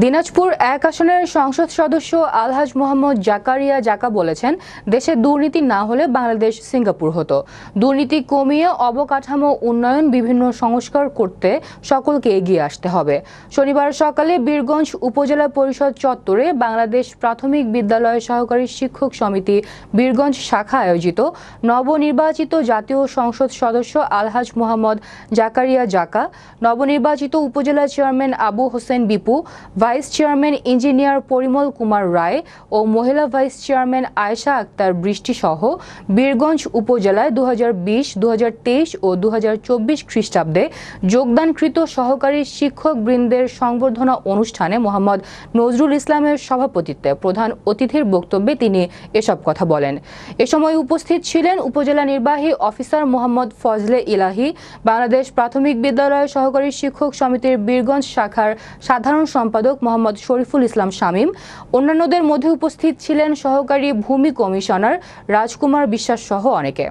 দিনাজপুর এক আসনের সংসদ সদস্য আলহাজ মোহাম্মদ জাকারিয়া জাকা বলেছেন, দেশে দুর্নীতি না হলে বাংলাদেশ সিঙ্গাপুর হতো। দুর্নীতি কমিয়ে অবকাঠামো উন্নয়ন, বিভিন্ন সংস্কার করতে সকলকে এগিয়ে আসতে হবে। শনিবার সকালে বীরগঞ্জ উপজেলা পরিষদ চত্বরে বাংলাদেশ প্রাথমিক বিদ্যালয় সহকারী শিক্ষক সমিতি বীরগঞ্জ শাখা আয়োজিত নবনির্বাচিত জাতীয় সংসদ সদস্য আলহাজ মোহাম্মদ জাকারিয়া জাকা, নবনির্বাচিত উপজেলা chairman Abu Hossain Bipu, vice chairman engineer Parimal Kumar Roy ও মহিলা ভাইস চেয়ারম্যান আয়েশা আক্তার বৃষ্টি সহ বীরগঞ্জ উপজেলায় 2020, 2023 ও 2024 খ্রিস্টাব্দে যোগদানকৃত সহকারী শিক্ষক বৃন্দের সংবর্ধনা অনুষ্ঠানে মোহাম্মদ নজরুল ইসলামের সভাপতিত্বে প্রধান অতিথির বক্তব্যে তিনি এসব কথা বলেন। এ সময় উপস্থিত ছিলেন উপজেলা নির্বাহী অফিসার মোহাম্মদ ফজলে ইলাহি, বাংলাদেশ প্রাথমিক বিদ্যালয় সহকারী শিক্ষক সমিতির বীরগঞ্জ শাখার সাধারণ সম্পাদক মোহাম্মদ শরীফুল ইসলাম শামীম। অন্যান্যদের মধ্যে উপস্থিত ছিলেন সহকারী ভূমি কমিশনার রাজকুমার বিশ্বাস সহ অনেকে।